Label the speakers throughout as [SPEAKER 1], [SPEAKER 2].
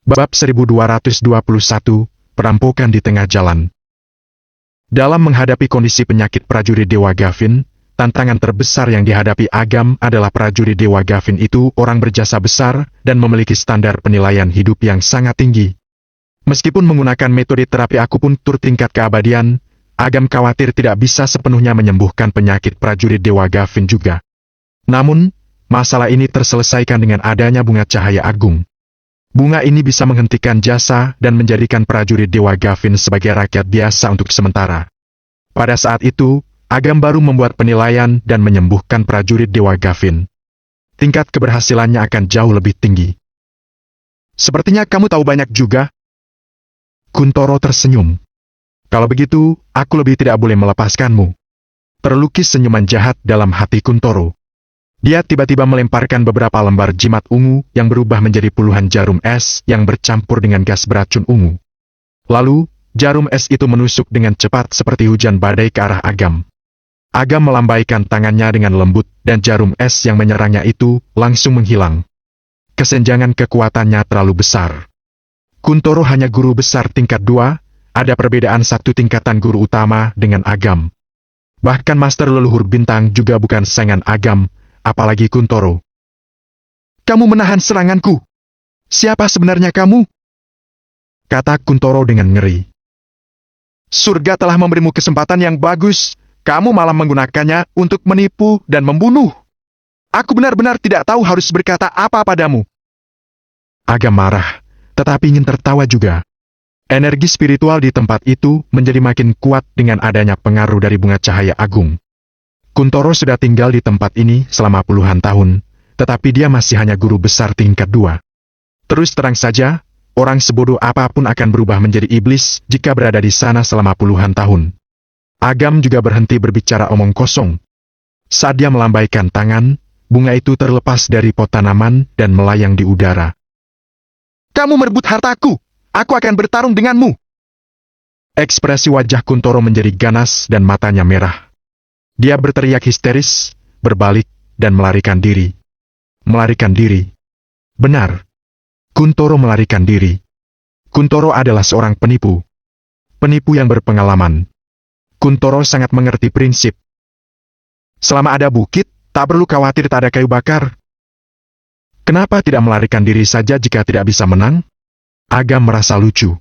[SPEAKER 1] Bab 1221, Perampokan di Tengah Jalan. Dalam menghadapi kondisi penyakit prajurit Dewa Gavin, tantangan terbesar yang dihadapi Agam adalah prajurit Dewa Gavin itu orang berjasa besar dan memiliki standar penilaian hidup yang sangat tinggi. Meskipun menggunakan metode terapi akupuntur tingkat keabadian, Agam khawatir tidak bisa sepenuhnya menyembuhkan penyakit prajurit Dewa Gavin juga. Namun, masalah ini terselesaikan dengan adanya bunga cahaya agung. Bunga ini bisa menghentikan jasa dan menjadikan prajurit Dewa Gavin sebagai rakyat biasa untuk sementara. Pada saat itu, Agam baru membuat penilaian dan menyembuhkan prajurit Dewa Gavin. Tingkat keberhasilannya akan jauh lebih tinggi. Sepertinya kamu tahu banyak juga. Kuntoro tersenyum. Kalau begitu, aku lebih tidak boleh melepaskanmu. Terlukis senyuman jahat dalam hati Kuntoro. Dia tiba-tiba melemparkan beberapa lembar jimat ungu yang berubah menjadi puluhan jarum es yang bercampur dengan gas beracun ungu. Lalu, jarum es itu menusuk dengan cepat seperti hujan badai ke arah Agam. Agam melambaikan tangannya dengan lembut dan jarum es yang menyerangnya itu langsung menghilang. Kesenjangan kekuatannya terlalu besar. Kuntoro hanya guru besar tingkat 2, ada perbedaan satu tingkatan guru utama dengan Agam. Bahkan Master Leluhur Bintang juga bukan saingan Agam, apalagi Kuntoro. Kamu menahan seranganku. Siapa sebenarnya kamu? Kata Kuntoro dengan ngeri. Surga telah memberimu kesempatan yang bagus, kamu malah menggunakannya untuk menipu dan membunuh. Aku benar-benar tidak tahu harus berkata apa padamu. Agam marah, tetapi ingin tertawa juga. Energi spiritual di tempat itu menjadi makin kuat dengan adanya pengaruh dari bunga cahaya agung. Kuntoro sudah tinggal di tempat ini selama puluhan tahun, tetapi dia masih hanya guru besar tingkat 2. Terus terang saja, orang sebodoh apapun akan berubah menjadi iblis jika berada di sana selama puluhan tahun. Agam juga berhenti berbicara omong kosong. Saat dia melambaikan tangan, bunga itu terlepas dari pot tanaman dan melayang di udara. Kamu merebut hartaku, aku akan bertarung denganmu. Ekspresi wajah Kuntoro menjadi ganas dan matanya merah. Dia berteriak histeris, berbalik, dan melarikan diri. Melarikan diri. Benar. Kuntoro melarikan diri. Kuntoro adalah seorang penipu. Penipu yang berpengalaman. Kuntoro sangat mengerti prinsip. Selama ada bukit, tak perlu khawatir tak ada kayu bakar. Kenapa tidak melarikan diri saja jika tidak bisa menang? Agam merasa lucu.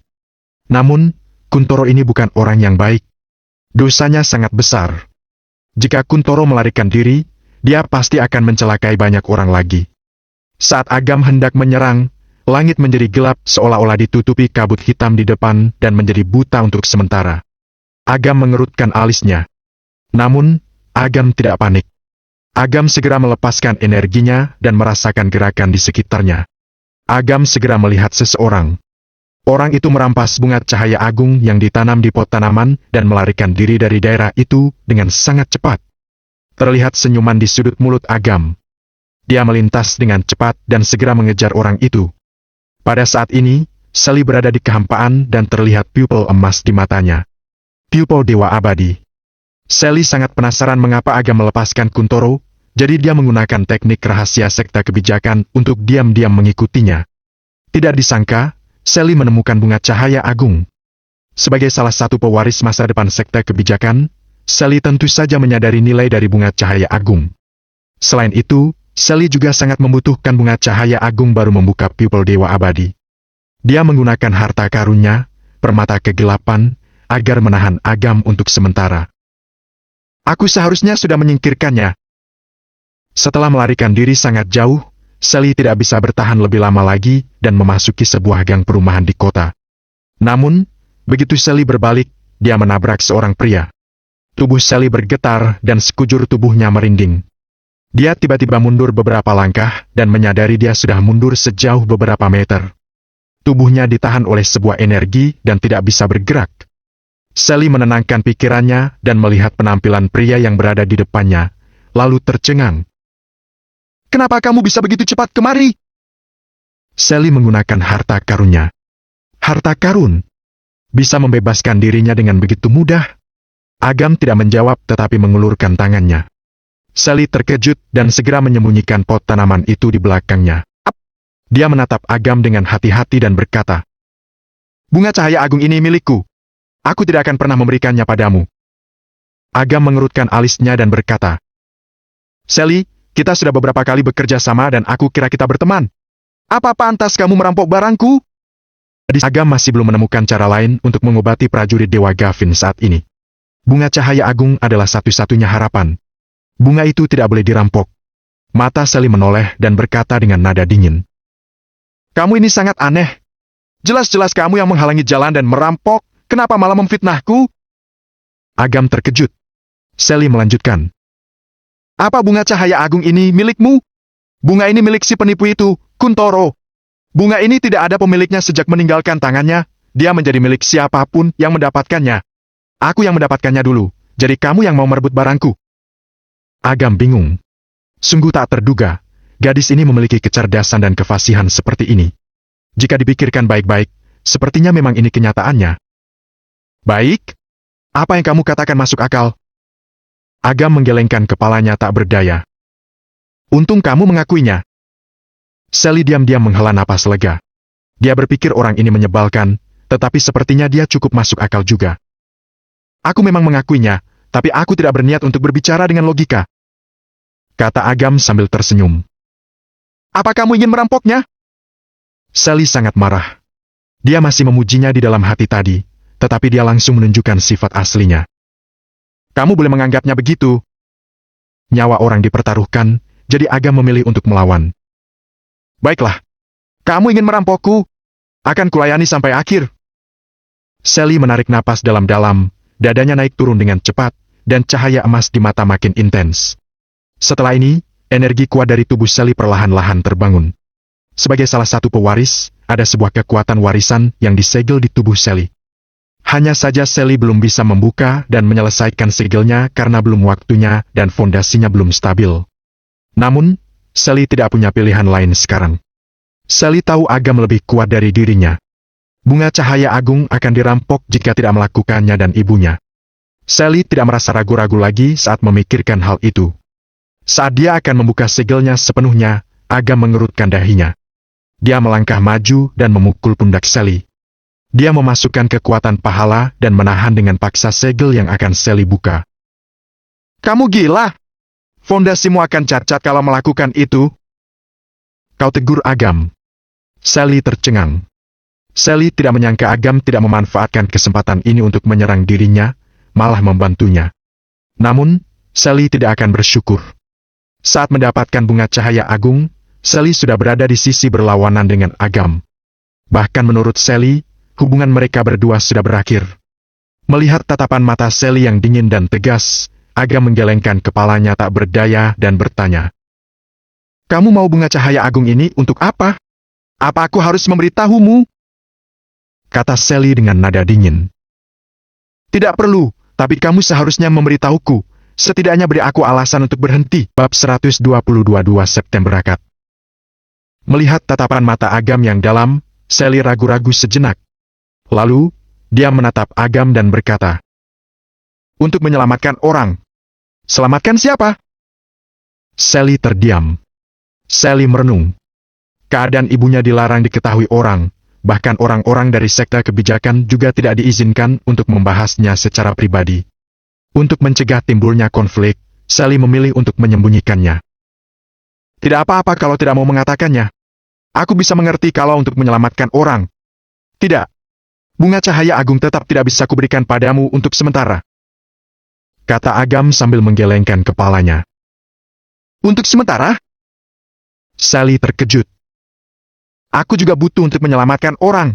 [SPEAKER 1] Namun, Kuntoro ini bukan orang yang baik. Dosanya sangat besar. Jika Kuntoro melarikan diri, dia pasti akan mencelakai banyak orang lagi. Saat Agam hendak menyerang, langit menjadi gelap seolah-olah ditutupi kabut hitam di depan dan menjadi buta untuk sementara. Agam mengerutkan alisnya. Namun, Agam tidak panik. Agam segera melepaskan energinya dan merasakan gerakan di sekitarnya. Agam segera melihat seseorang. Orang itu merampas bunga cahaya agung yang ditanam di pot tanaman dan melarikan diri dari daerah itu dengan sangat cepat. Terlihat senyuman di sudut mulut Agam. Dia melintas dengan cepat dan segera mengejar orang itu. Pada saat ini, Seli berada di kehampaan dan terlihat pupil emas di matanya. Pupil Dewa Abadi. Seli sangat penasaran mengapa Agam melepaskan Kuntoro, jadi dia menggunakan teknik rahasia sekte kebijakan untuk diam-diam mengikutinya. Tidak disangka, Seli menemukan bunga cahaya agung. Sebagai salah satu pewaris masa depan sekte kebijakan, Seli tentu saja menyadari nilai dari bunga cahaya agung. Selain itu, Seli juga sangat membutuhkan bunga cahaya agung baru membuka pupil Dewa Abadi. Dia menggunakan harta karunnya, permata kegelapan, agar menahan Agam untuk sementara. Aku seharusnya sudah menyingkirkannya. Setelah melarikan diri sangat jauh, Seli tidak bisa bertahan lebih lama lagi dan memasuki sebuah gang perumahan di kota. Namun, begitu Seli berbalik, dia menabrak seorang pria. Tubuh Seli bergetar dan sekujur tubuhnya merinding. Dia tiba-tiba mundur beberapa langkah dan menyadari dia sudah mundur sejauh beberapa meter. Tubuhnya ditahan oleh sebuah energi dan tidak bisa bergerak. Seli menenangkan pikirannya dan melihat penampilan pria yang berada di depannya, lalu tercengang. Kenapa kamu bisa begitu cepat kemari? Seli menggunakan harta karunnya. Harta karun? Bisa membebaskan dirinya dengan begitu mudah? Agam tidak menjawab tetapi mengulurkan tangannya. Seli terkejut dan segera menyembunyikan pot tanaman itu di belakangnya. Dia menatap Agam dengan hati-hati dan berkata, "Bunga cahaya agung ini milikku. Aku tidak akan pernah memberikannya padamu." Agam mengerutkan alisnya dan berkata, "Sally, kita sudah beberapa kali bekerja sama dan aku kira kita berteman. Apa pantas kamu merampok barangku?" Agam masih belum menemukan cara lain untuk mengobati prajurit Dewa Gavin saat ini. Bunga cahaya agung adalah satu-satunya harapan. Bunga itu tidak boleh dirampok. Mata Sally menoleh dan berkata dengan nada dingin, "Kamu ini sangat aneh. Jelas-jelas kamu yang menghalangi jalan dan merampok, kenapa malah memfitnahku?" Agam terkejut. Sally melanjutkan, "Apa bunga cahaya agung ini milikmu? Bunga ini milik si penipu itu, Kuntoro. Bunga ini tidak ada pemiliknya sejak meninggalkan tangannya, dia menjadi milik siapapun yang mendapatkannya. Aku yang mendapatkannya dulu, jadi kamu yang mau merebut barangku." Agam bingung. Sungguh tak terduga, gadis ini memiliki kecerdasan dan kefasihan seperti ini. Jika dipikirkan baik-baik, sepertinya memang ini kenyataannya. "Baik, apa yang kamu katakan masuk akal?" Agam menggelengkan kepalanya tak berdaya. "Untung kamu mengakuinya." Sally diam-diam menghela napas lega. Dia berpikir orang ini menyebalkan, tetapi sepertinya dia cukup masuk akal juga. "Aku memang mengakuinya, tapi aku tidak berniat untuk berbicara dengan logika," kata Agam sambil tersenyum. "Apa kamu ingin merampoknya?" Sally sangat marah. Dia masih memujinya di dalam hati tadi, tetapi dia langsung menunjukkan sifat aslinya. "Kamu boleh menganggapnya begitu." Nyawa orang dipertaruhkan, jadi Agam memilih untuk melawan. "Baiklah, kamu ingin merampokku? Akan kulayani sampai akhir." Sally menarik napas dalam-dalam, dadanya naik turun dengan cepat, dan cahaya emas di mata makin intens. Setelah ini, energi kuat dari tubuh Sally perlahan-lahan terbangun. Sebagai salah satu pewaris, ada sebuah kekuatan warisan yang disegel di tubuh Sally. Hanya saja Sally belum bisa membuka dan menyelesaikan segelnya karena belum waktunya dan fondasinya belum stabil. Namun, Sally tidak punya pilihan lain sekarang. Sally tahu Agam lebih kuat dari dirinya. Bunga cahaya agung akan dirampok jika tidak melakukannya dan ibunya. Sally tidak merasa ragu-ragu lagi saat memikirkan hal itu. Saat dia akan membuka segelnya sepenuhnya, Agam mengerutkan dahinya. Dia melangkah maju dan memukul pundak Sally. Dia memasukkan kekuatan pahala dan menahan dengan paksa segel yang akan Sally buka. "Kamu gila? Fondasimu akan cacat kalau melakukan itu," kau tegur Agam. Sally tercengang. Sally tidak menyangka Agam tidak memanfaatkan kesempatan ini untuk menyerang dirinya, malah membantunya. Namun, Sally tidak akan bersyukur. Saat mendapatkan bunga cahaya agung, Sally sudah berada di sisi berlawanan dengan Agam. Bahkan menurut Sally, hubungan mereka berdua sudah berakhir. Melihat tatapan mata Sally yang dingin dan tegas, Agam menggelengkan kepalanya tak berdaya dan bertanya, "Kamu mau bunga cahaya agung ini untuk apa? Apa aku harus memberitahumu?" kata Sally dengan nada dingin. "Tidak perlu, tapi kamu seharusnya memberitahuku, setidaknya beri aku alasan untuk berhenti." Bab 122 2 September akad. Melihat tatapan mata Agam yang dalam, Sally ragu-ragu sejenak. Lalu, dia menatap Agam dan berkata, "Untuk menyelamatkan orang." "Selamatkan siapa?" Sally terdiam. Sally merenung. Keadaan ibunya dilarang diketahui orang, bahkan orang-orang dari sekte kebijakan juga tidak diizinkan untuk membahasnya secara pribadi. Untuk mencegah timbulnya konflik, Sally memilih untuk menyembunyikannya. "Tidak apa-apa kalau tidak mau mengatakannya. Aku bisa mengerti kalau untuk menyelamatkan orang. Tidak. Bunga cahaya agung tetap tidak bisa kuberikan padamu untuk sementara," kata Agam sambil menggelengkan kepalanya. "Untuk sementara?" Sally terkejut. "Aku juga butuh untuk menyelamatkan orang.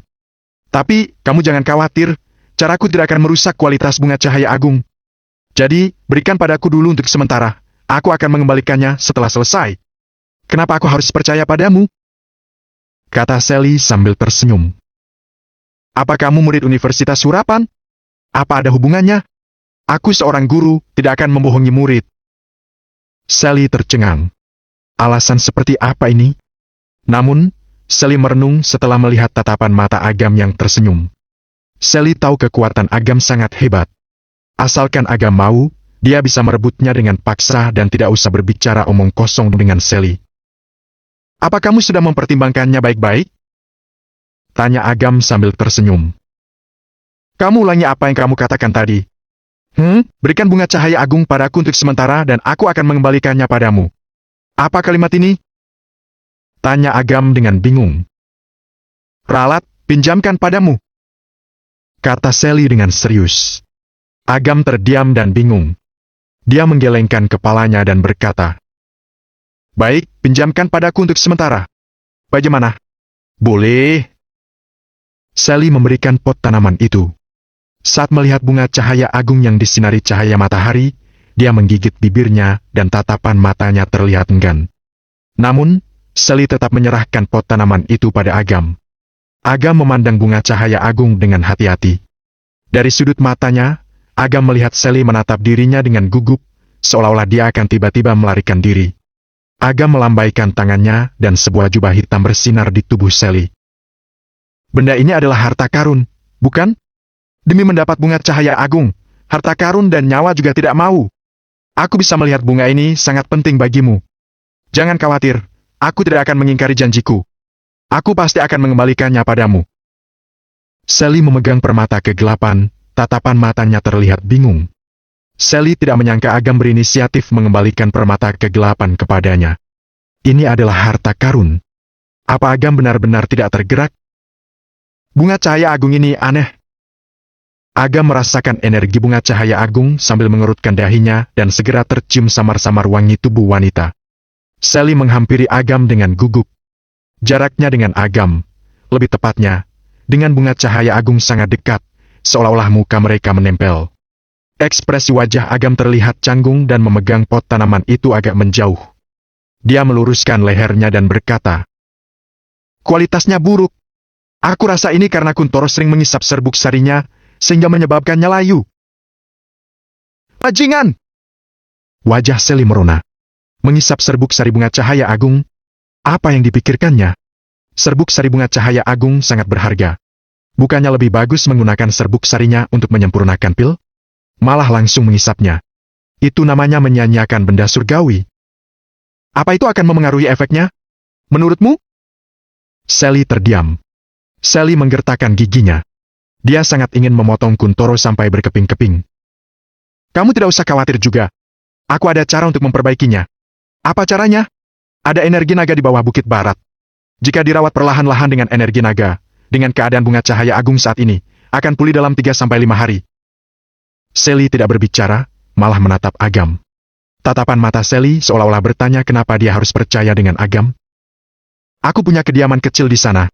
[SPEAKER 1] Tapi, kamu jangan khawatir, caraku tidak akan merusak kualitas bunga cahaya agung. Jadi, berikan padaku dulu untuk sementara, aku akan mengembalikannya setelah selesai. Kenapa aku harus percaya padamu?" kata Sally sambil tersenyum. "Apa kamu murid Universitas Surapan? Apa ada hubungannya? Aku seorang guru, tidak akan membohongi murid." Sally tercengang. Alasan seperti apa ini? Namun, Sally merenung setelah melihat tatapan mata Agam yang tersenyum. Sally tahu kekuatan Agam sangat hebat. Asalkan Agam mau, dia bisa merebutnya dengan paksa dan tidak usah berbicara omong kosong dengan Sally. Apa kamu sudah mempertimbangkannya baik-baik? Tanya Agam sambil tersenyum. Kamu ulangi apa yang kamu katakan tadi. Berikan bunga cahaya agung padaku untuk sementara dan aku akan mengembalikannya padamu. Apa kalimat ini? Tanya Agam dengan bingung. Ralat, pinjamkan padamu. Kata Sally dengan serius. Agam terdiam dan bingung. Dia menggelengkan kepalanya dan berkata, baik, pinjamkan padaku untuk sementara. Bagaimana? Boleh. Sally memberikan pot tanaman itu. Saat melihat bunga cahaya agung yang disinari cahaya matahari, dia menggigit bibirnya dan tatapan matanya terlihat enggan. Namun, Sally tetap menyerahkan pot tanaman itu pada Agam. Agam memandang bunga cahaya agung dengan hati-hati. Dari sudut matanya, Agam melihat Sally menatap dirinya dengan gugup, seolah-olah dia akan tiba-tiba melarikan diri. Agam melambaikan tangannya dan sebuah jubah hitam bersinar di tubuh Sally. Benda ini adalah harta karun, bukan? Demi mendapat bunga cahaya agung, harta karun dan nyawa juga tidak mau. Aku bisa melihat bunga ini sangat penting bagimu. Jangan khawatir, aku tidak akan mengingkari janjiku. Aku pasti akan mengembalikannya padamu. Sally memegang permata kegelapan, tatapan matanya terlihat bingung. Sally tidak menyangka Agam berinisiatif mengembalikan permata kegelapan kepadanya. Ini adalah harta karun. Apa Agam benar-benar tidak tergerak? Bunga cahaya agung ini aneh. Agam merasakan energi bunga cahaya agung sambil mengerutkan dahinya dan segera tercium samar-samar wangi tubuh wanita. Sally menghampiri Agam dengan gugup. Jaraknya dengan Agam, lebih tepatnya, dengan bunga cahaya agung sangat dekat, seolah-olah muka mereka menempel. Ekspresi wajah Agam terlihat canggung dan memegang pot tanaman itu agak menjauh. Dia meluruskan lehernya dan berkata, kualitasnya buruk. Aku rasa ini karena Kuntoro sering mengisap serbuk sarinya, sehingga menyebabkannya layu. Bajingan! Wajah Sally merona. Mengisap serbuk sari bunga cahaya agung. Apa yang dipikirkannya? Serbuk sari bunga cahaya agung sangat berharga. Bukannya lebih bagus menggunakan serbuk sarinya untuk menyempurnakan pil? Malah langsung mengisapnya. Itu namanya menyia-nyiakan benda surgawi. Apa itu akan memengaruhi efeknya? Menurutmu? Sally terdiam. Sally menggertakkan giginya. Dia sangat ingin memotong Kuntoro sampai berkeping-keping. Kamu tidak usah khawatir juga. Aku ada cara untuk memperbaikinya. Apa caranya? Ada energi naga di bawah Bukit Barat. Jika dirawat perlahan-lahan dengan energi naga, dengan keadaan bunga cahaya agung saat ini, akan pulih dalam 3-5 hari. Sally tidak berbicara, malah menatap Agam. Tatapan mata Sally seolah-olah bertanya kenapa dia harus percaya dengan Agam. Aku punya kediaman kecil di sana.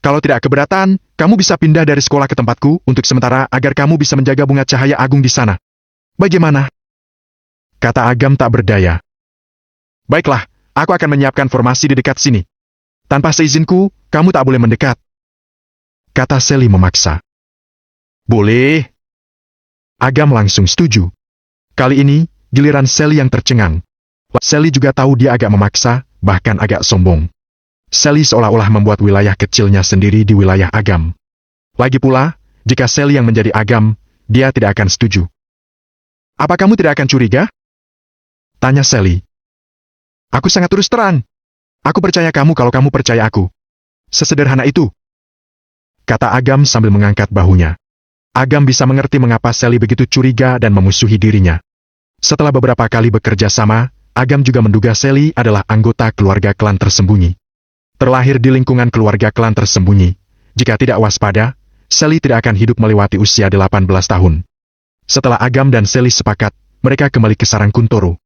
[SPEAKER 1] Kalau tidak keberatan, kamu bisa pindah dari sekolah ke tempatku untuk sementara agar kamu bisa menjaga bunga cahaya agung di sana. Bagaimana? Kata Agam tak berdaya. Baiklah, aku akan menyiapkan formasi di dekat sini. Tanpa seizinku, kamu tak boleh mendekat. Kata Sally memaksa. Boleh. Agam langsung setuju. Kali ini, giliran Sally yang tercengang. Sally juga tahu dia agak memaksa, bahkan agak sombong. Sally seolah-olah membuat wilayah kecilnya sendiri di wilayah Agam. Lagi pula, jika Sally yang menjadi Agam, dia tidak akan setuju. Apa kamu tidak akan curiga? Tanya Sally. Aku sangat terus terang. Aku percaya kamu kalau kamu percaya aku. Sesederhana itu. Kata Agam sambil mengangkat bahunya. Agam bisa mengerti mengapa Sally begitu curiga dan memusuhi dirinya. Setelah beberapa kali bekerja sama, Agam juga menduga Sally adalah anggota keluarga klan tersembunyi. Terlahir di lingkungan keluarga klan tersembunyi. Jika tidak waspada, Sally tidak akan hidup melewati usia 18 tahun. Setelah Agam dan Sally sepakat, mereka kembali ke sarang Kuntoro.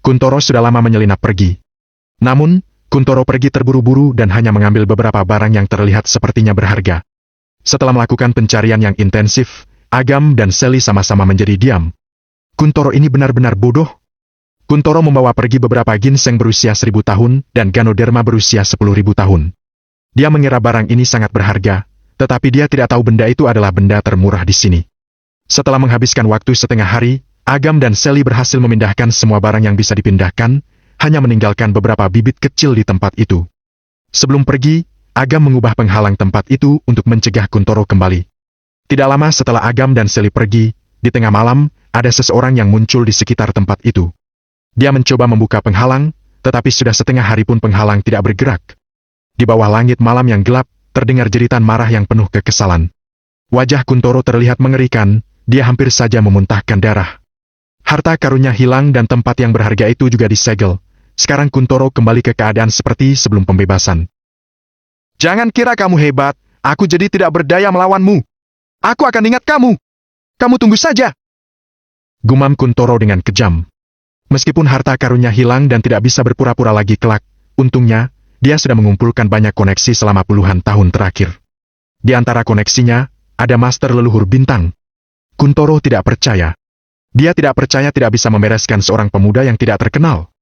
[SPEAKER 1] Kuntoro sudah lama menyelinap pergi. Namun, Kuntoro pergi terburu-buru dan hanya mengambil beberapa barang yang terlihat sepertinya berharga. Setelah melakukan pencarian yang intensif, Agam dan Sally sama-sama menjadi diam. Kuntoro ini benar-benar bodoh. Kuntoro membawa pergi beberapa ginseng berusia 1000 tahun dan Ganoderma berusia 10.000 tahun. Dia mengira barang ini sangat berharga, tetapi dia tidak tahu benda itu adalah benda termurah di sini. Setelah menghabiskan waktu setengah hari, Agam dan Sally berhasil memindahkan semua barang yang bisa dipindahkan, hanya meninggalkan beberapa bibit kecil di tempat itu. Sebelum pergi, Agam mengubah penghalang tempat itu untuk mencegah Kuntoro kembali. Tidak lama setelah Agam dan Sally pergi, di tengah malam, ada seseorang yang muncul di sekitar tempat itu. Dia mencoba membuka penghalang, tetapi sudah setengah hari pun penghalang tidak bergerak. Di bawah langit malam yang gelap, terdengar jeritan marah yang penuh kekesalan. Wajah Kuntoro terlihat mengerikan, dia hampir saja memuntahkan darah. Harta karunnya hilang dan tempat yang berharga itu juga disegel. Sekarang Kuntoro kembali ke keadaan seperti sebelum pembebasan. Jangan kira kamu hebat, aku jadi tidak berdaya melawanmu. Aku akan ingat kamu. Kamu tunggu saja. Gumam Kuntoro dengan kejam. Meskipun harta karunnya hilang dan tidak bisa berpura-pura lagi kelak, untungnya, dia sudah mengumpulkan banyak koneksi selama puluhan tahun terakhir. Di antara koneksinya, ada master leluhur bintang. Kuntoro tidak percaya. Dia tidak percaya tidak bisa membereskan seorang pemuda yang tidak terkenal.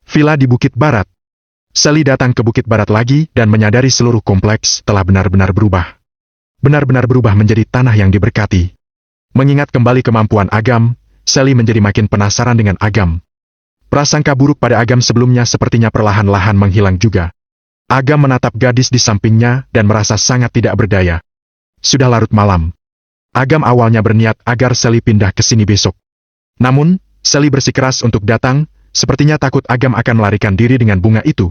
[SPEAKER 1] Villa di Bukit Barat. Sally datang ke Bukit Barat lagi dan menyadari seluruh kompleks telah benar-benar berubah. Benar-benar berubah menjadi tanah yang diberkati. Mengingat kembali kemampuan Agam, Sally menjadi makin penasaran dengan Agam. Prasangka buruk pada Agam sebelumnya sepertinya perlahan-lahan menghilang juga. Agam menatap gadis di sampingnya dan merasa sangat tidak berdaya. Sudah larut malam. Agam awalnya berniat agar Sally pindah ke sini besok. Namun, Sally bersikeras untuk datang, sepertinya takut Agam akan melarikan diri dengan bunga itu.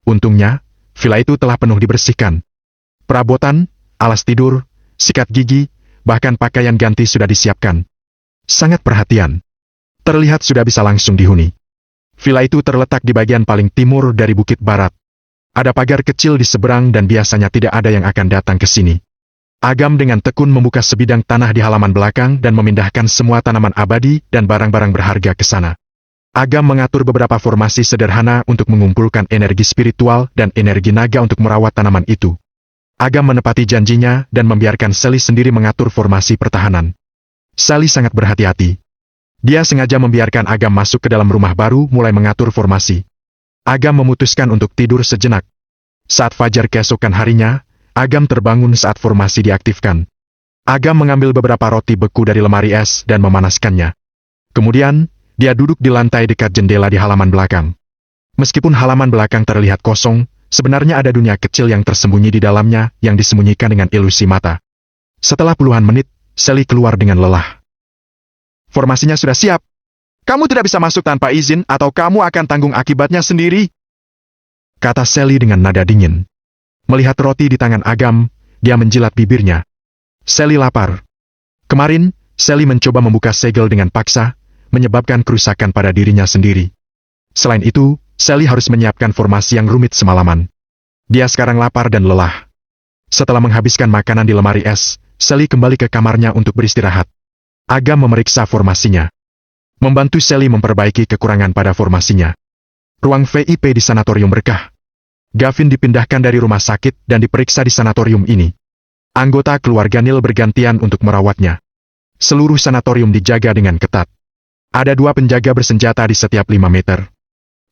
[SPEAKER 1] Untungnya, villa itu telah penuh dibersihkan. Perabotan, alas tidur, sikat gigi, bahkan pakaian ganti sudah disiapkan. Sangat perhatian. Terlihat sudah bisa langsung dihuni. Villa itu terletak di bagian paling timur dari Bukit Barat. Ada pagar kecil di seberang dan biasanya tidak ada yang akan datang ke sini. Agam dengan tekun membuka sebidang tanah di halaman belakang dan memindahkan semua tanaman abadi dan barang-barang berharga ke sana. Agam mengatur beberapa formasi sederhana untuk mengumpulkan energi spiritual dan energi naga untuk merawat tanaman itu. Agam menepati janjinya dan membiarkan Sally sendiri mengatur formasi pertahanan. Sally sangat berhati-hati. Dia sengaja membiarkan Agam masuk ke dalam rumah baru mulai mengatur formasi. Agam memutuskan untuk tidur sejenak. Saat fajar keesokan harinya, Agam terbangun saat formasi diaktifkan. Agam mengambil beberapa roti beku dari lemari es dan memanaskannya. Kemudian, dia duduk di lantai dekat jendela di halaman belakang. Meskipun halaman belakang terlihat kosong, sebenarnya ada dunia kecil yang tersembunyi di dalamnya yang disembunyikan dengan ilusi mata. Setelah puluhan menit, Sally keluar dengan lelah. Formasinya sudah siap. Kamu tidak bisa masuk tanpa izin atau kamu akan tanggung akibatnya sendiri, kata Sally dengan nada dingin. Melihat roti di tangan Agam, dia menjilat bibirnya. Sally lapar. Kemarin, Sally mencoba membuka segel dengan paksa, menyebabkan kerusakan pada dirinya sendiri. Selain itu, Sally harus menyiapkan formasi yang rumit semalaman. Dia sekarang lapar dan lelah. Setelah menghabiskan makanan di lemari es, Sally kembali ke kamarnya untuk beristirahat. Agam memeriksa formasinya. Membantu Sally memperbaiki kekurangan pada formasinya. Ruang VIP di Sanatorium Berkah. Gavin dipindahkan dari rumah sakit dan diperiksa di sanatorium ini. Anggota keluarga Neil bergantian untuk merawatnya. Seluruh sanatorium dijaga dengan ketat. Ada 2 penjaga bersenjata di setiap 5 meter.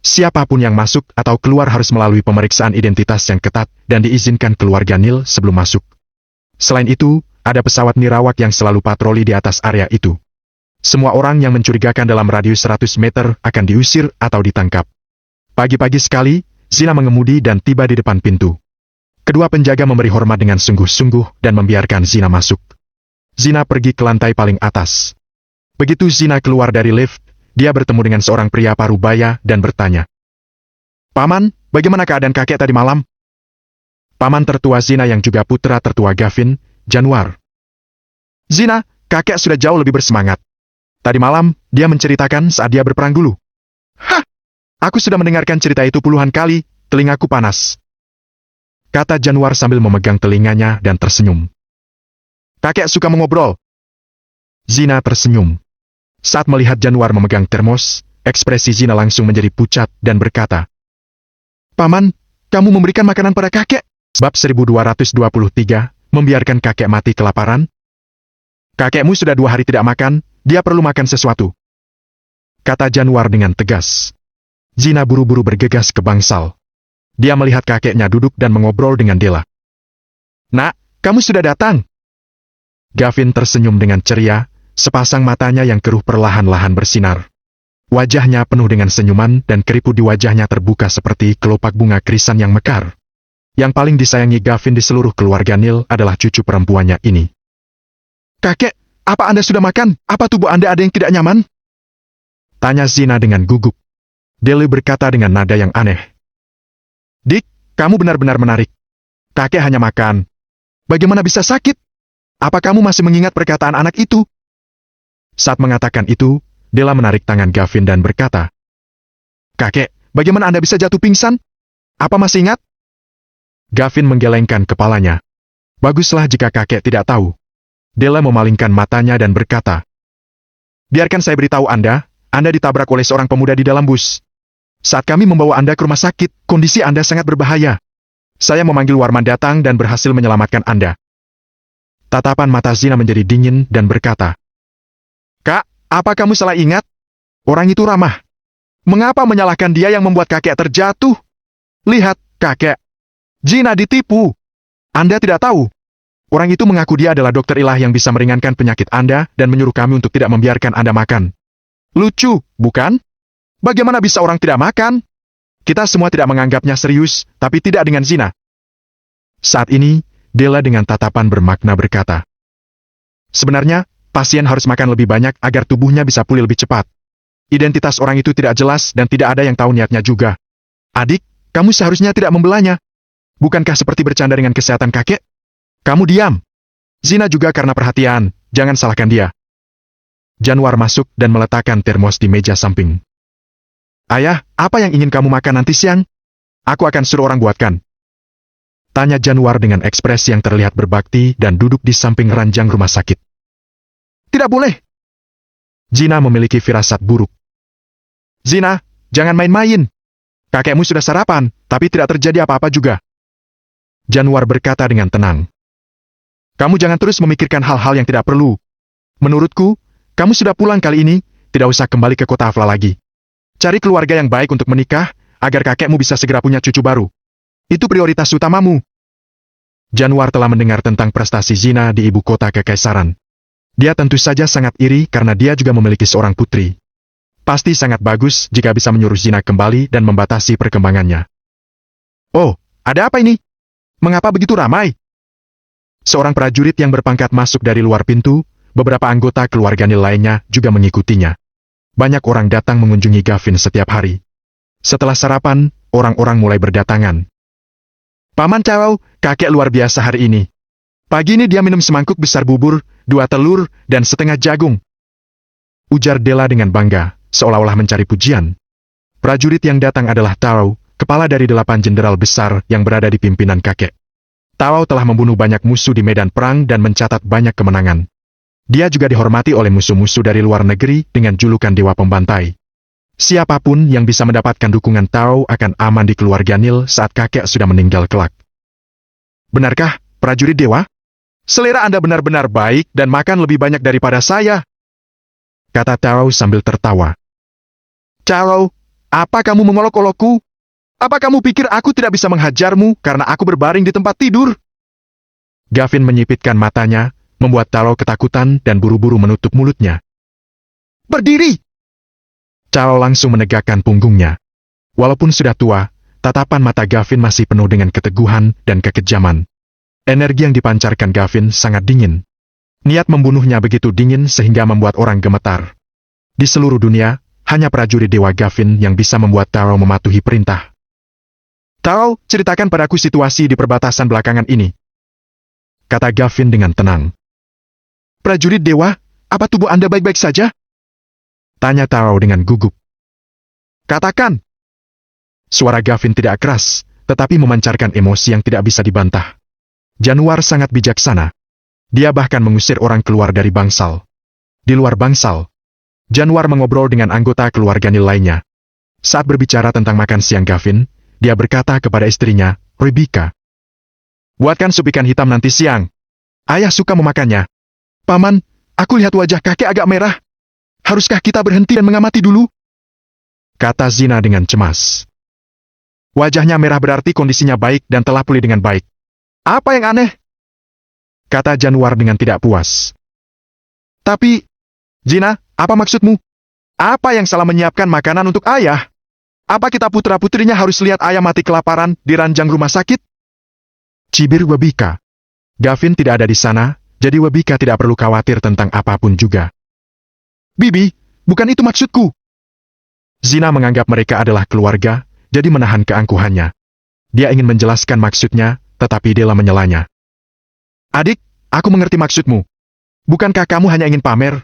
[SPEAKER 1] Siapapun yang masuk atau keluar harus melalui pemeriksaan identitas yang ketat dan diizinkan keluarga Neil sebelum masuk. Selain itu, ada pesawat nirawak yang selalu patroli di atas area itu. Semua orang yang mencurigakan dalam radius 100 meter akan diusir atau ditangkap. Pagi-pagi sekali, Zina mengemudi dan tiba di depan pintu. Kedua penjaga memberi hormat dengan sungguh-sungguh dan membiarkan Zina masuk. Zina pergi ke lantai paling atas. Begitu Zina keluar dari lift, dia bertemu dengan seorang pria parubaya dan bertanya. Paman, bagaimana keadaan kakek tadi malam? Paman tertua Zina yang juga putra tertua Gavin, Januar. Zina, kakek sudah jauh lebih bersemangat. Tadi malam, dia menceritakan saat dia berperang dulu. Hah! Aku sudah mendengarkan cerita itu puluhan kali, telingaku panas. Kata Januar sambil memegang telinganya dan tersenyum. Kakek suka mengobrol. Zina tersenyum. Saat melihat Januar memegang termos, ekspresi Zina langsung menjadi pucat dan berkata, Paman, kamu memberikan makanan pada kakek? Bab 1223, membiarkan kakek mati kelaparan? Kakekmu sudah 2 hari tidak makan, dia perlu makan sesuatu. Kata Januar dengan tegas. Zina buru-buru bergegas ke bangsal. Dia melihat kakeknya duduk dan mengobrol dengan Della. Nak, kamu sudah datang. Gavin tersenyum dengan ceria. Sepasang matanya yang keruh perlahan-lahan bersinar. Wajahnya penuh dengan senyuman dan keriput di wajahnya terbuka seperti kelopak bunga krisan yang mekar. Yang paling disayangi Gavin di seluruh keluarga Neil adalah cucu perempuannya ini. Kakek, apa Anda sudah makan? Apa tubuh Anda ada yang tidak nyaman? Tanya Zina dengan gugup. Dele berkata dengan nada yang aneh. Dik, kamu benar-benar menarik. Kakek hanya makan. Bagaimana bisa sakit? Apa kamu masih mengingat perkataan anak itu? Saat mengatakan itu, Della menarik tangan Gavin dan berkata, Kakek, bagaimana Anda bisa jatuh pingsan? Apa masih ingat? Gavin menggelengkan kepalanya. Baguslah jika kakek tidak tahu. Della memalingkan matanya dan berkata, Biarkan saya beritahu Anda ditabrak oleh seorang pemuda di dalam bus. Saat kami membawa Anda ke rumah sakit, kondisi Anda sangat berbahaya. Saya memanggil Warman datang dan berhasil menyelamatkan Anda. Tatapan mata Zina menjadi dingin dan berkata, Kak, apa kamu salah ingat? Orang itu ramah. Mengapa menyalahkan dia yang membuat kakek terjatuh? Lihat, kakek. Zina ditipu. Anda tidak tahu. Orang itu mengaku dia adalah dokter ilah yang bisa meringankan penyakit Anda dan menyuruh kami untuk tidak membiarkan Anda makan. Lucu, bukan? Bagaimana bisa orang tidak makan? Kita semua tidak menganggapnya serius, tapi tidak dengan Zina. Saat ini, Della dengan tatapan bermakna berkata, Sebenarnya, pasien harus makan lebih banyak agar tubuhnya bisa pulih lebih cepat. Identitas orang itu tidak jelas dan tidak ada yang tahu niatnya juga. Adik, kamu seharusnya tidak membelanya. Bukankah seperti bercanda dengan kesehatan kakek? Kamu diam. Zina juga karena perhatian, jangan salahkan dia. Januar masuk dan meletakkan termos di meja samping. Ayah, apa yang ingin kamu makan nanti siang? Aku akan suruh orang buatkan. Tanya Januar dengan ekspresi yang terlihat berbakti dan duduk di samping ranjang rumah sakit. Tidak boleh. Zina memiliki firasat buruk. Zina, jangan main-main. Kakekmu sudah sarapan, tapi tidak terjadi apa-apa juga. Januar berkata dengan tenang. Kamu jangan terus memikirkan hal-hal yang tidak perlu. Menurutku, kamu sudah pulang kali ini, tidak usah kembali ke kota Afla lagi. Cari keluarga yang baik untuk menikah, agar kakekmu bisa segera punya cucu baru. Itu prioritas utamamu. Januar telah mendengar tentang prestasi Zina di ibu kota kekaisaran. Dia tentu saja sangat iri karena dia juga memiliki seorang putri. Pasti sangat bagus jika bisa menyuruh Zina kembali dan membatasi perkembangannya. Oh, ada apa ini? Mengapa begitu ramai? Seorang prajurit yang berpangkat masuk dari luar pintu, beberapa anggota keluarga Nil lainnya juga mengikutinya. Banyak orang datang mengunjungi Gavin setiap hari. Setelah sarapan, orang-orang mulai berdatangan. Paman Cao, kakek luar biasa hari ini. Pagi ini dia minum semangkuk besar bubur, 2 telur, dan setengah jagung. Ujar Della dengan bangga, seolah-olah mencari pujian. Prajurit yang datang adalah Tao, kepala dari 8 jenderal besar yang berada di pimpinan kakek. Tao telah membunuh banyak musuh di medan perang dan mencatat banyak kemenangan. Dia juga dihormati oleh musuh-musuh dari luar negeri dengan julukan Dewa Pembantai. Siapapun yang bisa mendapatkan dukungan Tao akan aman di keluarga Nil saat kakek sudah meninggal kelak. Benarkah, prajurit dewa? Selera Anda benar-benar baik dan makan lebih banyak daripada saya. Kata Tao sambil tertawa. Cao, apa kamu mengolok-olokku? Apa kamu pikir aku tidak bisa menghajarmu karena aku berbaring di tempat tidur? Gavin menyipitkan matanya, membuat Tao ketakutan dan buru-buru menutup mulutnya. Berdiri! Cao langsung menegakkan punggungnya. Walaupun sudah tua, tatapan mata Gavin masih penuh dengan keteguhan dan kekejaman. Energi yang dipancarkan Gavin sangat dingin. Niat membunuhnya begitu dingin sehingga membuat orang gemetar. Di seluruh dunia, hanya prajurit dewa Gavin yang bisa membuat Tao mematuhi perintah. Tao, ceritakan padaku situasi di perbatasan belakangan ini. Kata Gavin dengan tenang. Prajurit dewa, apa tubuh Anda baik-baik saja? Tanya Tao dengan gugup. Katakan. Suara Gavin tidak keras, tetapi memancarkan emosi yang tidak bisa dibantah. Januar sangat bijaksana. Dia bahkan mengusir orang keluar dari bangsal. Di luar bangsal, Januar mengobrol dengan anggota keluarga Nil lainnya. Saat berbicara tentang makan siang Gavin, dia berkata kepada istrinya, Rebecca. Buatkan sup ikan hitam nanti siang. Ayah suka memakannya. Paman, aku lihat wajah kakek agak merah. Haruskah kita berhenti dan mengamati dulu? Kata Zina dengan cemas. Wajahnya merah berarti kondisinya baik dan telah pulih dengan baik. Apa yang aneh? Kata Januar dengan tidak puas. Tapi, Zina, apa maksudmu? Apa yang salah menyiapkan makanan untuk ayah? Apa kita putra-putrinya harus lihat ayah mati kelaparan di ranjang rumah sakit? Cibir Webika. Gavin tidak ada di sana, jadi Webika tidak perlu khawatir tentang apapun juga. Bibi, bukan itu maksudku. Zina menganggap mereka adalah keluarga, jadi menahan keangkuhannya. Dia ingin menjelaskan maksudnya, tetapi Della menyelanya. Adik, aku mengerti maksudmu. Bukankah kamu hanya ingin pamer?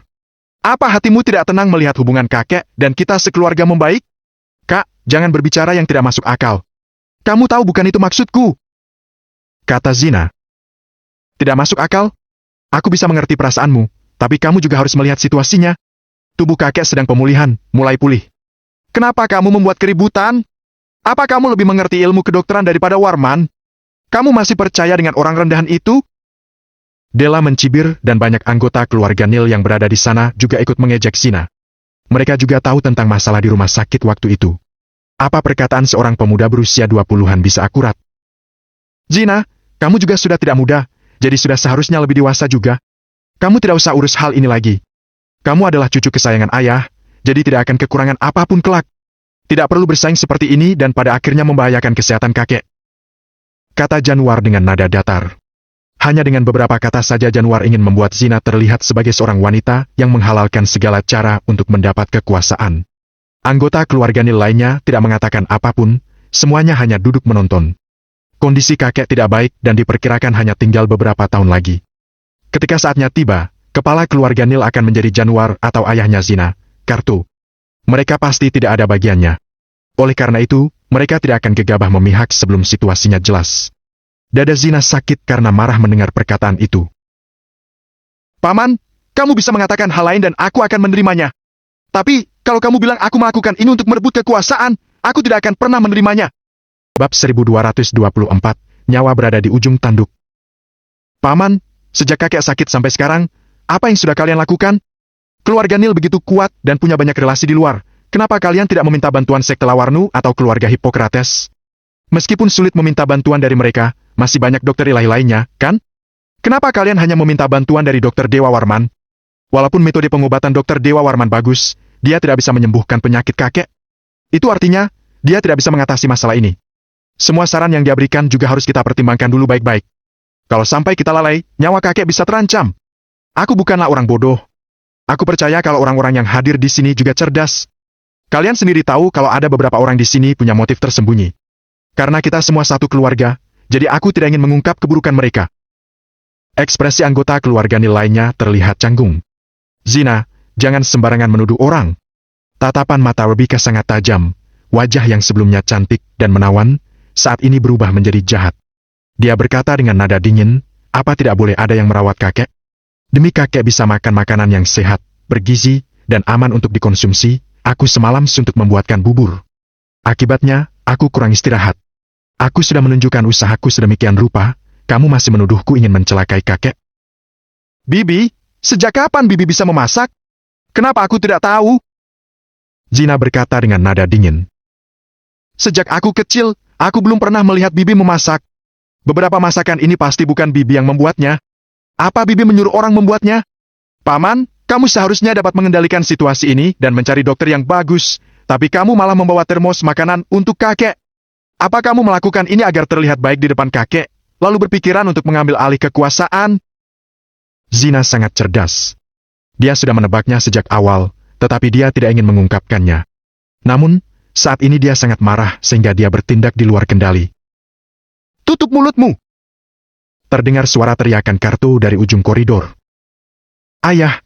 [SPEAKER 1] Apa hatimu tidak tenang melihat hubungan kakek dan kita sekeluarga membaik? Kak, jangan berbicara yang tidak masuk akal. Kamu tahu bukan itu maksudku, kata Zina. Tidak masuk akal? Aku bisa mengerti perasaanmu, tapi kamu juga harus melihat situasinya. Tubuh kakek sedang pemulihan, mulai pulih. Kenapa kamu membuat keributan? Apa kamu lebih mengerti ilmu kedokteran daripada Warman? Kamu masih percaya dengan orang rendahan itu? Della mencibir dan banyak anggota keluarga Neil yang berada di sana juga ikut mengejek Zina. Mereka juga tahu tentang masalah di rumah sakit waktu itu. Apa perkataan seorang pemuda berusia 20-an bisa akurat? Zina, kamu juga sudah tidak muda, jadi sudah seharusnya lebih dewasa juga. Kamu tidak usah urus hal ini lagi. Kamu adalah cucu kesayangan ayah, jadi tidak akan kekurangan apapun kelak. Tidak perlu bersaing seperti ini dan pada akhirnya membahayakan kesehatan kakek, kata Januar dengan nada datar. Hanya dengan beberapa kata saja Januar ingin membuat Zina terlihat sebagai seorang wanita yang menghalalkan segala cara untuk mendapat kekuasaan. Anggota keluarga Neil lainnya tidak mengatakan apapun, semuanya hanya duduk menonton. Kondisi kakek tidak baik dan diperkirakan hanya tinggal beberapa tahun lagi. Ketika saatnya tiba, kepala keluarga Neil akan menjadi Januar atau ayahnya Zina, Kartu. Mereka pasti tidak ada bagiannya. Oleh karena itu, mereka tidak akan gegabah memihak sebelum situasinya jelas. Dada Zina sakit karena marah mendengar perkataan itu. Paman, kamu bisa mengatakan hal lain dan aku akan menerimanya. Tapi, kalau kamu bilang aku melakukan ini untuk merebut kekuasaan, aku tidak akan pernah menerimanya. Bab 1224, nyawa berada di ujung tanduk. Paman, sejak kakek sakit sampai sekarang, apa yang sudah kalian lakukan? Keluarga Neil begitu kuat dan punya banyak relasi di luar. Kenapa kalian tidak meminta bantuan sekte Lawarnu atau keluarga Hippokrates? Meskipun sulit meminta bantuan dari mereka, masih banyak dokter ilahi lainnya, kan? Kenapa kalian hanya meminta bantuan dari dokter Dewa Warman? Walaupun metode pengobatan dokter Dewa Warman bagus, dia tidak bisa menyembuhkan penyakit kakek. Itu artinya, dia tidak bisa mengatasi masalah ini. Semua saran yang dia berikan juga harus kita pertimbangkan dulu baik-baik. Kalau sampai kita lalai, nyawa kakek bisa terancam. Aku bukanlah orang bodoh. Aku percaya kalau orang-orang yang hadir di sini juga cerdas. Kalian sendiri tahu kalau ada beberapa orang di sini punya motif tersembunyi. Karena kita semua satu keluarga, jadi aku tidak ingin mengungkap keburukan mereka. Ekspresi anggota keluarga Neil lainnya terlihat canggung. Zina, jangan sembarangan menuduh orang. Tatapan mata Rebecca sangat tajam. Wajah yang sebelumnya cantik dan menawan, saat ini berubah menjadi jahat. Dia berkata dengan nada dingin, apa tidak boleh ada yang merawat kakek? Demi kakek bisa makan makanan yang sehat, bergizi, dan aman untuk dikonsumsi, aku semalam suntuk membuatkan bubur. Akibatnya, aku kurang istirahat. Aku sudah menunjukkan usahaku sedemikian rupa, kamu masih menuduhku ingin mencelakai kakek. Bibi, sejak kapan Bibi bisa memasak? Kenapa aku tidak tahu? Zina berkata dengan nada dingin. Sejak aku kecil, aku belum pernah melihat Bibi memasak. Beberapa masakan ini pasti bukan Bibi yang membuatnya. Apa Bibi menyuruh orang membuatnya? Paman, kamu seharusnya dapat mengendalikan situasi ini dan mencari dokter yang bagus, tapi kamu malah membawa termos makanan untuk kakek. Apa kamu melakukan ini agar terlihat baik di depan kakek, lalu berpikiran untuk mengambil alih kekuasaan? Zina sangat cerdas. Dia sudah menebaknya sejak awal, tetapi dia tidak ingin mengungkapkannya. Namun, saat ini dia sangat marah sehingga dia bertindak di luar kendali. Tutup mulutmu! Terdengar suara teriakan Kartu dari ujung koridor. Ayah!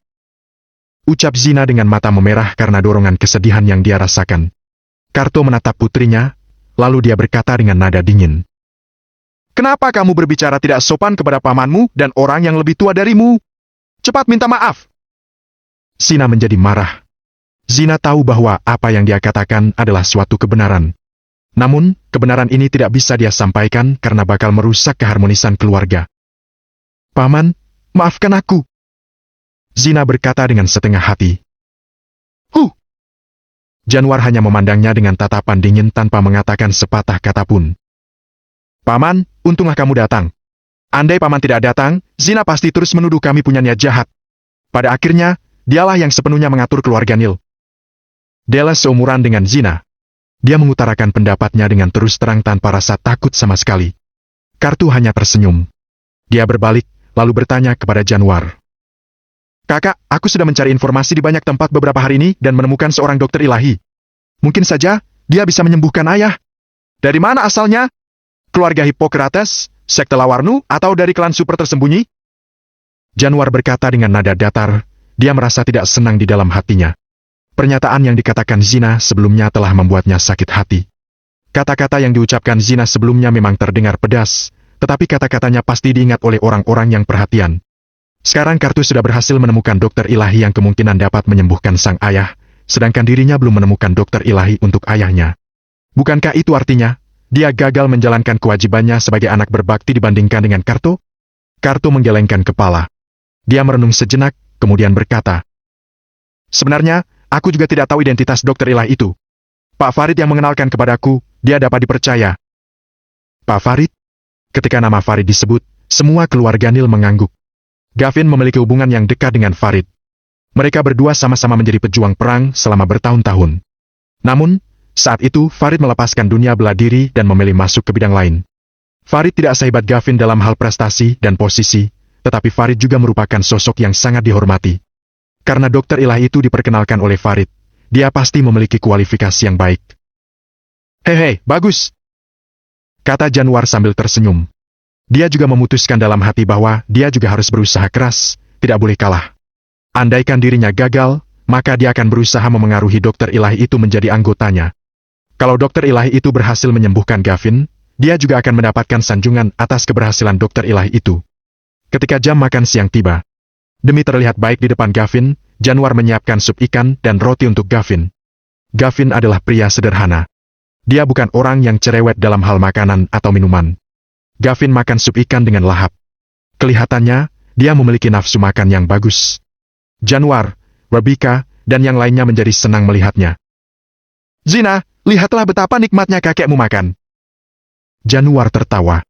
[SPEAKER 1] Ucap Zina dengan mata memerah karena dorongan kesedihan yang dia rasakan. Kartu menatap putrinya, lalu dia berkata dengan nada dingin. Kenapa kamu berbicara tidak sopan kepada pamanmu dan orang yang lebih tua darimu? Cepat minta maaf! Zina menjadi marah. Zina tahu bahwa apa yang dia katakan adalah suatu kebenaran. Namun, kebenaran ini tidak bisa dia sampaikan karena bakal merusak keharmonisan keluarga. Paman, maafkan aku. Zina berkata dengan setengah hati. Januar hanya memandangnya dengan tatapan dingin tanpa mengatakan sepatah kata pun. Paman, untunglah kamu datang. Andai paman tidak datang, Zina pasti terus menuduh kami punya niat jahat. Pada akhirnya, dialah yang sepenuhnya mengatur keluarga Neil. Della seumuran dengan Zina. Dia mengutarakan pendapatnya dengan terus terang tanpa rasa takut sama sekali. Kartu hanya tersenyum. Dia berbalik, lalu bertanya kepada Januar. Kakak, aku sudah mencari informasi di banyak tempat beberapa hari ini dan menemukan seorang dokter ilahi. Mungkin saja, dia bisa menyembuhkan ayah. Dari mana asalnya? Keluarga Hippokrates, sekte Lawarnu, atau dari klan super tersembunyi? Januar berkata dengan nada datar, dia merasa tidak senang di dalam hatinya. Pernyataan yang dikatakan Zina sebelumnya telah membuatnya sakit hati. Kata-kata yang diucapkan Zina sebelumnya memang terdengar pedas, tetapi kata-katanya pasti diingat oleh orang-orang yang perhatian. Sekarang Kartu sudah berhasil menemukan dokter ilahi yang kemungkinan dapat menyembuhkan sang ayah, sedangkan dirinya belum menemukan dokter ilahi untuk ayahnya. Bukankah itu artinya, dia gagal menjalankan kewajibannya sebagai anak berbakti dibandingkan dengan Kartu? Kartu menggelengkan kepala. Dia merenung sejenak, kemudian berkata, "Sebenarnya, aku juga tidak tahu identitas dokter ilahi itu. Pak Farid yang mengenalkan kepadaku, dia dapat dipercaya." Pak Farid? Ketika nama Farid disebut, semua keluarga Nil mengangguk. Gavin memiliki hubungan yang dekat dengan Farid. Mereka berdua sama-sama menjadi pejuang perang selama bertahun-tahun. Namun, saat itu Farid melepaskan dunia bela diri dan memilih masuk ke bidang lain. Farid tidak sehebat Gavin dalam hal prestasi dan posisi, tetapi Farid juga merupakan sosok yang sangat dihormati. Karena dokter ilahi itu diperkenalkan oleh Farid, dia pasti memiliki kualifikasi yang baik. Hehe, bagus, kata Januar sambil tersenyum. Dia juga memutuskan dalam hati bahwa dia juga harus berusaha keras, tidak boleh kalah. Andaikan dirinya gagal, maka dia akan berusaha memengaruhi dokter ilahi itu menjadi anggotanya. Kalau dokter ilahi itu berhasil menyembuhkan Gavin, dia juga akan mendapatkan sanjungan atas keberhasilan dokter ilahi itu. Ketika jam makan siang tiba, demi terlihat baik di depan Gavin, Januar menyiapkan sup ikan dan roti untuk Gavin. Gavin adalah pria sederhana. Dia bukan orang yang cerewet dalam hal makanan atau minuman. Gavin makan sup ikan dengan lahap. Kelihatannya, dia memiliki nafsu makan yang bagus. Januar, Rebecca, dan yang lainnya menjadi senang melihatnya. "Zina, lihatlah betapa nikmatnya kakekmu makan." Januar tertawa.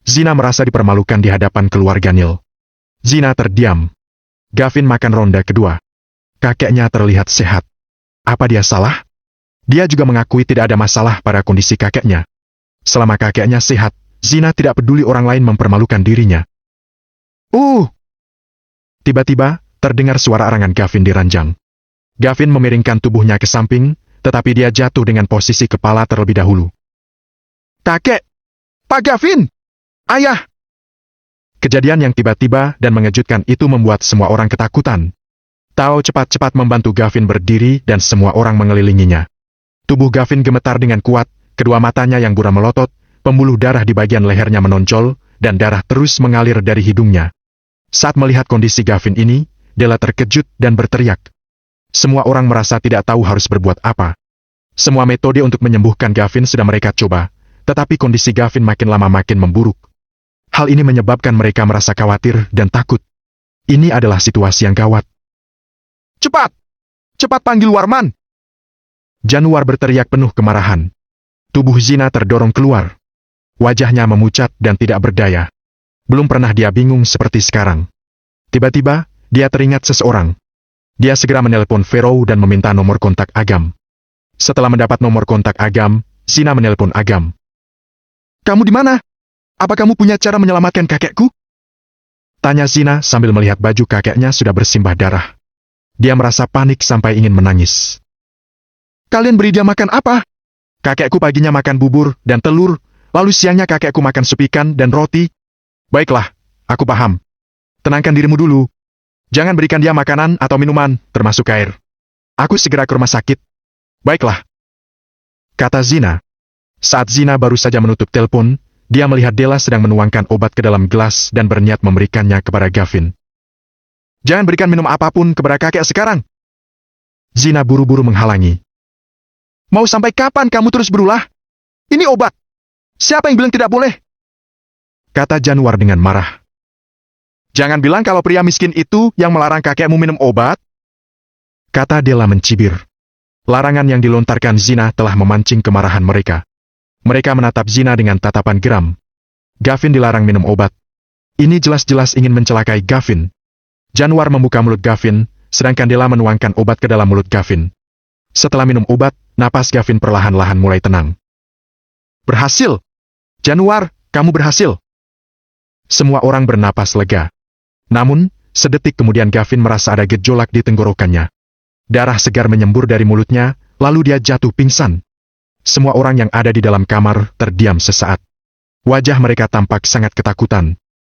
[SPEAKER 1] Zina merasa dipermalukan di hadapan keluarga Nil. Zina terdiam. Gavin makan ronde kedua. Kakeknya terlihat sehat. Apa dia salah? Dia juga mengakui tidak ada masalah pada kondisi kakeknya. Selama kakeknya sehat, Zina tidak peduli orang lain mempermalukan dirinya. Tiba-tiba, terdengar suara arangan Gavin di ranjang. Gavin memiringkan tubuhnya ke samping, tetapi dia jatuh dengan posisi kepala terlebih dahulu. "Kakek! Pak Gavin! Ayah!" Kejadian yang tiba-tiba dan mengejutkan itu membuat semua orang ketakutan. Tao cepat-cepat membantu Gavin berdiri dan semua orang mengelilinginya. Tubuh Gavin gemetar dengan kuat, kedua matanya yang buram melotot, pembuluh darah di bagian lehernya menonjol, dan darah terus mengalir dari hidungnya. Saat melihat kondisi Gavin ini, Della terkejut dan berteriak. Semua orang merasa tidak tahu harus berbuat apa. Semua metode untuk menyembuhkan Gavin sudah mereka coba, tetapi kondisi Gavin makin lama makin memburuk. Hal ini menyebabkan mereka merasa khawatir dan takut. Ini adalah situasi yang gawat. "Cepat! Cepat panggil Warman!" Januar berteriak penuh kemarahan. Tubuh Zina terdorong keluar. Wajahnya memucat dan tidak berdaya. Belum pernah dia bingung seperti sekarang. Tiba-tiba, dia teringat seseorang. Dia segera menelpon Vero dan meminta nomor kontak Agam. Setelah mendapat nomor kontak Agam, Zina menelpon Agam. "Kamu di mana? Apa kamu punya cara menyelamatkan kakekku?" Tanya Zina sambil melihat baju kakeknya sudah bersimbah darah. Dia merasa panik sampai ingin menangis. "Kalian beri dia makan apa? Kakekku paginya makan bubur dan telur, lalu siangnya kakekku makan sup ikan dan roti." "Baiklah, aku paham. Tenangkan dirimu dulu. Jangan berikan dia makanan atau minuman, termasuk air. Aku segera ke rumah sakit." "Baiklah," kata Zina. Saat Zina baru saja menutup telepon, dia melihat Della sedang menuangkan obat ke dalam gelas dan berniat memberikannya kepada Gavin. "Jangan berikan minum apapun kepada kakek sekarang." Zina buru-buru menghalangi. "Mau sampai kapan kamu terus berulah? Ini obat. Siapa yang bilang tidak boleh?" kata Januar dengan marah. "Jangan bilang kalau pria miskin itu yang melarang kakekmu minum obat," kata Della mencibir. Larangan yang dilontarkan Zina telah memancing kemarahan mereka. Mereka menatap Zina dengan tatapan geram. Gavin dilarang minum obat. Ini jelas-jelas ingin mencelakai Gavin. Januar membuka mulut Gavin, sedangkan Della menuangkan obat ke dalam mulut Gavin. Setelah minum obat, napas Gavin perlahan-lahan mulai tenang. "Berhasil! Januar, kamu berhasil!" Semua orang bernapas lega. Namun, sedetik kemudian Gavin merasa ada gejolak di tenggorokannya. Darah segar menyembur dari mulutnya, Lalu dia jatuh pingsan. Semua orang yang ada di dalam kamar terdiam sesaat. Wajah mereka tampak sangat ketakutan.